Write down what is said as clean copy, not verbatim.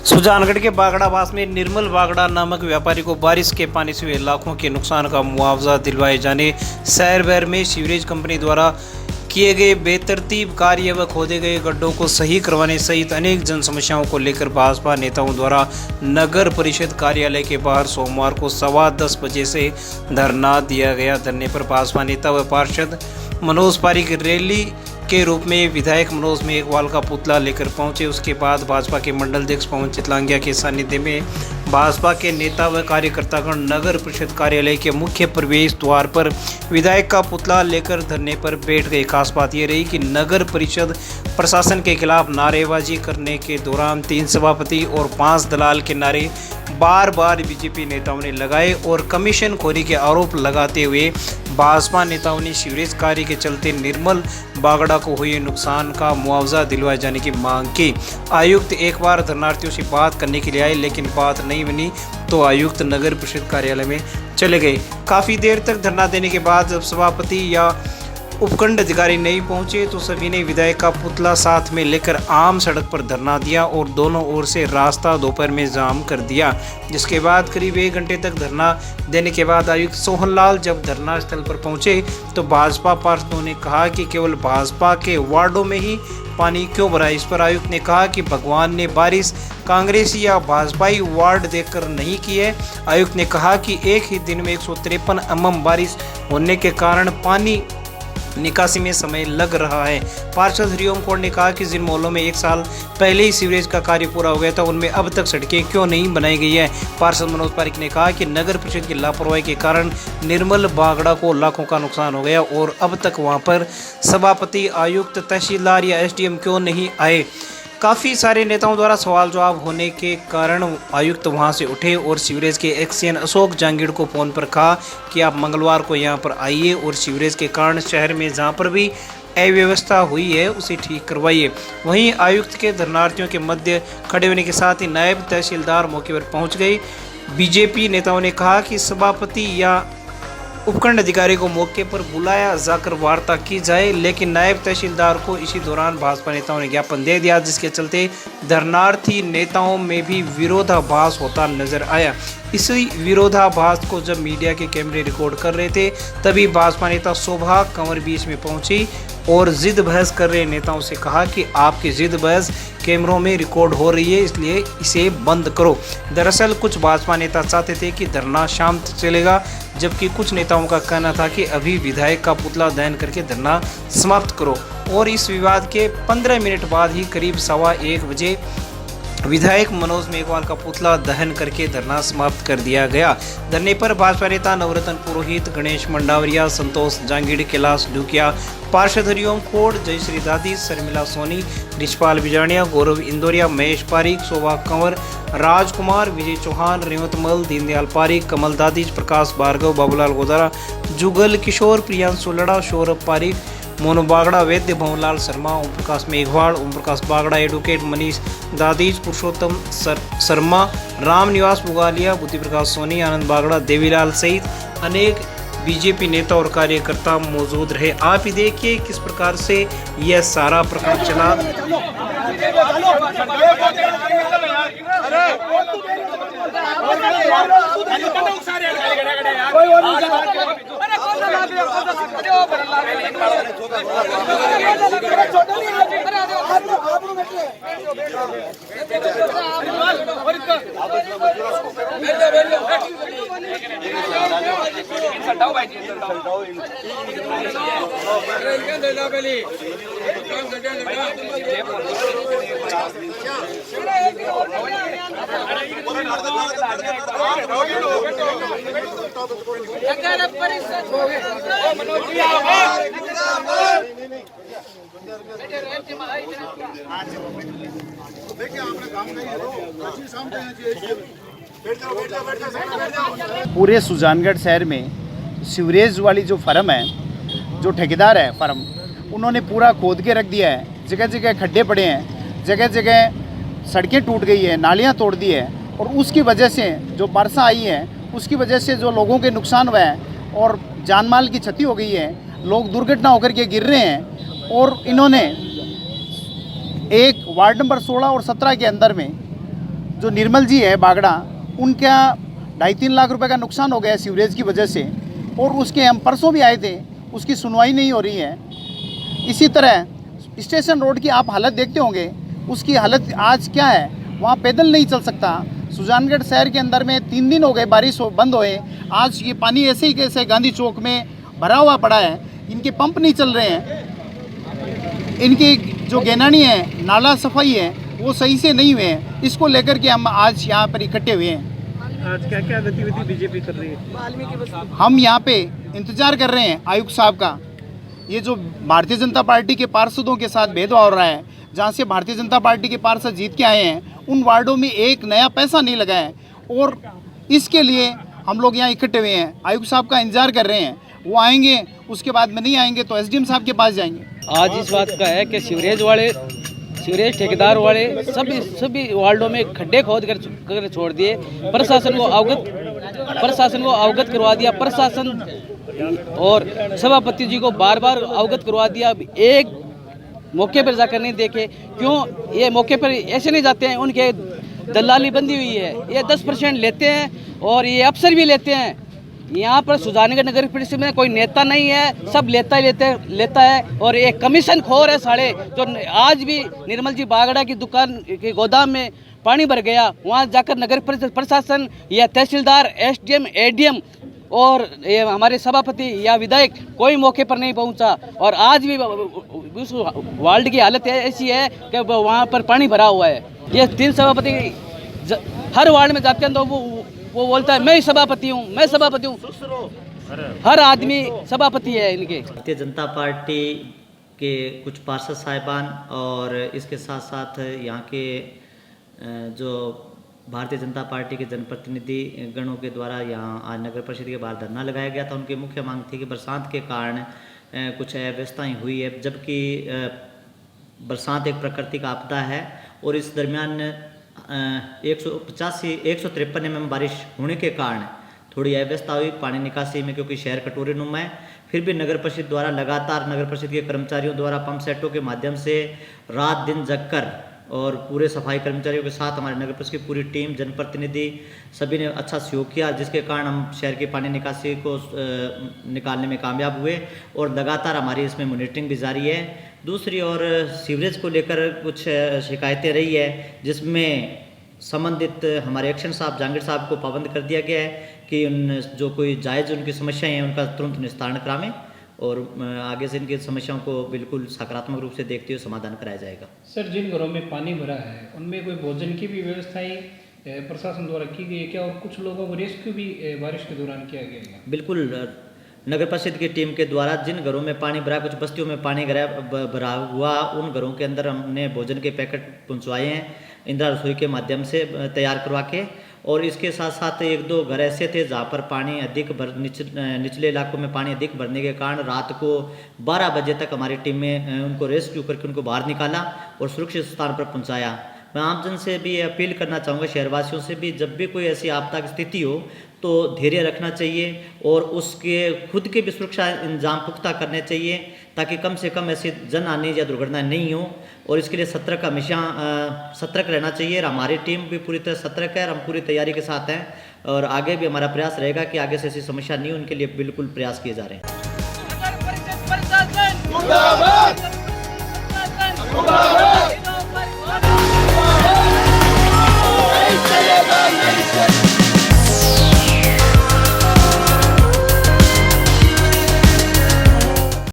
सुजानगढ़ के बागड़ाबास में निर्मल बागड़ा नामक व्यापारी को बारिश के पानी से हुए लाखों के नुकसान का मुआवजा दिलवाए जाने, शहर भर में सीवरेज कंपनी द्वारा किए गए बेतरतीब कार्य व खोदे गए गड्ढों को सही करवाने सहित अनेक जन समस्याओं को लेकर भाजपा नेताओं द्वारा नगर परिषद कार्यालय के बाहर सोमवार को 10:15 बजे से धरना दिया गया। धरने पर भाजपा नेता व पार्षद मनोज पारीक रैली के रूप में विधायक मनोज मेघवाल का पुतला लेकर पहुंचे। उसके बाद भाजपा के मंडल अध्यक्ष पवन चितलांगिया के सानिध्य में भाजपा के नेता व कार्यकर्तागण नगर परिषद कार्यालय के मुख्य प्रवेश द्वार पर विधायक का पुतला लेकर धरने पर बैठ गए। खास बात यह रही कि नगर परिषद प्रशासन के खिलाफ नारेबाजी करने के दौरान 3 सभापति और 5 दलाल के नारे बार बार बीजेपी नेताओं ने लगाए और कमीशन खोरी के आरोप लगाते हुए भाजपा नेताओं ने सीवरेज कार्य के चलते निर्मल बागड़ा को हुए नुकसान का मुआवजा दिलवाए जाने की मांग की। आयुक्त एक बार धरनार्थियों से बात करने के लिए आए, लेकिन बात नहीं बनी तो आयुक्त नगर परिषद कार्यालय में चले गए। काफ़ी देर तक धरना देने के बाद जब सभापति या उपखंड अधिकारी नहीं पहुंचे तो सभी ने विधायक का पुतला साथ में लेकर आम सड़क पर धरना दिया और दोनों ओर से रास्ता दोपहर में जाम कर दिया। जिसके बाद करीब 1 घंटे तक धरना देने के बाद आयुक्त सोहनलाल जब धरना स्थल पर पहुंचे तो भाजपा पार्षदों ने कहा कि केवल भाजपा के वार्डों में ही पानी क्यों भरा। इस पर आयुक्त ने कहा कि भगवान ने बारिश कांग्रेसी या भाजपाई वार्ड देखकर नहीं की है। आयुक्त ने कहा कि एक ही दिन में 153 mm बारिश होने के कारण पानी निकासी में समय लग रहा है। पार्षद हरिओम कौर ने कहा कि जिन मोहल्लों में 1 साल पहले ही सीवरेज का कार्य पूरा हो गया था उनमें अब तक सड़कें क्यों नहीं बनाई गई है। पार्षद मनोज पारीक ने कहा कि नगर परिषद की लापरवाही के कारण निर्मल बागड़ा को लाखों का नुकसान हो गया और अब तक वहां पर सभापति, आयुक्त, तहसीलदार या एसडीएम क्यों नहीं आए। काफ़ी सारे नेताओं द्वारा सवाल जवाब होने के कारण आयुक्त वहां से उठे और सीवरेज के एक्सीएन अशोक जांगीड़ को फ़ोन पर कहा कि आप मंगलवार को यहां पर आइए और सीवरेज के कारण शहर में जहां पर भी अव्यवस्था हुई है उसे ठीक करवाइए। वहीं आयुक्त के धरनार्थियों के मध्य खड़े होने के साथ ही नायब तहसीलदार मौके पर पहुँच गए। बीजेपी नेताओं ने कहा कि सभापति या उपखंड अधिकारी को मौके पर बुलाया जाकर वार्ता की जाए, लेकिन नायब तहसीलदार को इसी दौरान भाजपा नेताओं ने ज्ञापन दे दिया, जिसके चलते धरनार्थी नेताओं में भी विरोधाभास होता नजर आया। इसी विरोधाभास को जब मीडिया के कैमरे रिकॉर्ड कर रहे थे तभी भाजपा नेता शोभा कंवर बीच में पहुंची और जिद बहस कर रहे नेताओं से कहा कि आपकी जिद बहस कैमरों में रिकॉर्ड हो रही है, इसलिए इसे बंद करो। दरअसल कुछ भाजपा नेता चाहते थे कि धरना शाम तक चलेगा, जबकि कुछ नेताओं का कहना था कि अभी विधायक का पुतला दहन करके धरना समाप्त करो। और इस विवाद के 15 मिनट बाद ही करीब 1:15 बजे विधायक मनोज मेघवाल का पुतला दहन करके धरना समाप्त कर दिया गया। धरने पर भाजपा नेता नवरत्न पुरोहित, गणेश मंडावरिया, संतोष जांगीड़, कैलाश डुकिया, पार्षद हरिओम खोड़, जयश्री दादी, शर्मिला सोनी, रिचपाल बिजानिया, गौरव इंदौरिया, महेश पारीक, शोभा कंवर, राजकुमार, विजय चौहान, रेवत मल, दीनदयाल पारीक, कमल दादी, प्रकाश भार्गव, बाबूलाल गोदारा, जुगल किशोर, प्रियांशु लड़ा, सौरभ पारीक, मोनू बागड़ा, वैद्य, भवनलाल शर्मा, ओम प्रकाश मेघवाड़, ओम प्रकाश बागड़ा, एडवोकेट मनीष दादीज, पुरुषोत्तम शर्मा, राम निवास बुगालिया, बुद्धि प्रकाश सोनी, आनंद बागड़ा, देवीलाल सहित अनेक बीजेपी नेता और कार्यकर्ता मौजूद रहे। आप ही देखिए किस प्रकार से यह सारा प्रकरण चला। पूरे सुजानगढ़ शहर में सीवरेज वाली जो फर्म है, जो ठेकेदार है फर्म, उन्होंने पूरा खोद के रख दिया है। जगह जगह खड्डे पड़े हैं, जगह जगह सड़कें टूट गई है, नालियां तोड़ दी है और उसकी वजह से जो बरसा आई है उसकी वजह से जो लोगों के नुकसान हुआ है और जान माल की क्षति हो गई है, लोग दुर्घटना होकर के गिर रहे हैं। और इन्होंने एक वार्ड नंबर 16 और 17 के अंदर में जो निर्मल जी है बागड़ा, उनका 2.5-3 लाख रुपए का नुकसान हो गया सीवरेज की वजह से, और उसके हम परसों भी आए थे, उसकी सुनवाई नहीं हो रही है। इसी तरह स्टेशन रोड की आप हालत देखते होंगे, उसकी हालत आज क्या है, वहाँ पैदल नहीं चल सकता। सुजानगढ़ शहर के अंदर में 3 दिन हो गए बारिश बंद हुए, आज ये पानी ऐसे ही कैसे गांधी चौक में भरा हुआ पड़ा है, इनके पंप नहीं चल रहे हैं, इनकी जो गैनानी है, नाला सफाई है, वो सही से नहीं हुए हैं। इसको लेकर के हम आज यहाँ पर इकट्ठे हुए हैं। आज क्या क्या गतिविधि बीजेपी कर रही है? हम यहाँ पे इंतजार कर रहे हैं आयुक्त साहब का। ये जो भारतीय जनता पार्टी के पार्षदों के साथ भेदभाव हो रहा है, जहाँ से भारतीय जनता पार्टी के पार्षद जीत के आए हैं, उन वार्डों में एक नया पैसा नहीं लगा है, और इसके लिए हम लोग यहाँ इकट्ठे हुए हैं। आयुक्त साहब का इंतजार कर रहे हैं, वो आएंगे, उसके बाद में नहीं आएंगे तो एसडीएम साहब के पास जाएंगे। आज इस बात का है कि सीवरेज ठेकेदार वाले सभी वार्डों में खड्डे खोद कर छोड़ दिए। प्रशासन को अवगत करवा दिया, प्रशासन और सभापति जी को बार बार अवगत करवा दिया। अब एक मौके पर जाकर नहीं देखे, क्यों ये मौके पर ऐसे नहीं जाते हैं, उनके दलाली बंदी हुई है, ये 10% लेते हैं और ये अफसर भी लेते हैं। यहाँ पर सुजानगढ़ नगर परिषद में कोई नेता नहीं है, सब लेता है और एक कमीशन खोर है साढ़े। जो आज भी निर्मल जी बागड़ा की दुकान के गोदाम में पानी भर गया, वहाँ जाकर नगर परिषद प्रशासन या तहसीलदार, एसडीएम, एडीएम और ये हमारे सभापति या विधायक कोई मौके पर नहीं पहुँचा। और आज भी उस वार्ड की हालत ऐसी है कि वहाँ पर पानी भरा हुआ है। ये 3 सभापति हर वार्ड में जाते हैं तो वो बोलता है मैं ही सभापति हूँ, हर आदमी सभापति है इनके। भारतीय जनता पार्टी के कुछ पार्षद साहिबान और इसके साथ साथ यहाँ के जो भारतीय जनता पार्टी के जनप्रतिनिधि गणों के द्वारा यहाँ आज नगर परिषद के बाहर धरना लगाया गया था। उनकी मुख्य मांग थी कि बरसात के कारण कुछ अव्यवस्थाएँ हुई है, जबकि बरसात एक प्राकृतिक आपदा है और इस दरमियान 153 mm बारिश होने के कारण थोड़ी अव्यवस्था हुई पानी निकासी में, क्योंकि शहर कटोरे नुमा है। फिर भी नगर परिषद द्वारा लगातार नगर परिषद के कर्मचारियों द्वारा पंप सेटों के माध्यम से रात दिन जगकर और पूरे सफाई कर्मचारियों के साथ हमारे नगर परिषद की पूरी टीम, जनप्रतिनिधि सभी ने अच्छा सहयोग किया, जिसके कारण हम शहर की पानी निकासी को निकालने में कामयाब हुए और लगातार हमारी इसमें मॉनिटरिंग भी जारी है। दूसरी ओर सीवरेज को लेकर कुछ शिकायतें रही है, जिसमें संबंधित हमारे एक्शन साहब जहांगीर साहब को पाबंद कर दिया गया है कि उन जो कोई जायज़ उनकी समस्याएं हैं उनका तुरंत निस्तारण करावें और आगे से इनकी समस्याओं को बिल्कुल सकारात्मक रूप से देखते हुए समाधान कराया जाएगा। सर, जिन घरों में पानी भरा है उनमें कोई भोजन की भी व्यवस्थाएं प्रशासन द्वारा की गई है क्या, और कुछ लोगों को रेस्क्यू भी बारिश के दौरान किया गया है? बिल्कुल, नगर परिषद की टीम के द्वारा जिन घरों में पानी भरा, कुछ बस्तियों में पानी भरा हुआ, उन घरों के अंदर हमने भोजन के पैकेट पहुंचवाए हैं इंदिरा रसोई के माध्यम से तैयार करवा के। और इसके साथ साथ 1-2 घर ऐसे थे जहाँ पर पानी अधिक निचले इलाकों में पानी अधिक भरने के कारण रात को 12 बजे तक हमारी टीम में उनको रेस्क्यू करके उनको बाहर निकाला और सुरक्षित स्थान पर पहुँचाया। मैं आमजन से भी अपील करना चाहूँगा, शहरवासियों से भी, जब भी कोई ऐसी आपदा की स्थिति हो तो धैर्य रखना चाहिए और उसके खुद के भी सुरक्षा इंतजाम पुख्ता करने चाहिए, ताकि कम से कम ऐसी जन हानि या दुर्घटना नहीं हो। और इसके लिए हमेशा सतर्क रहना चाहिए। और हमारी टीम भी पूरी तरह सतर्क है और हम पूरी तैयारी के साथ हैं और आगे भी हमारा प्रयास रहेगा कि आगे से ऐसी समस्या नहीं हो, उनके लिए बिल्कुल प्रयास किए जा रहे हैं।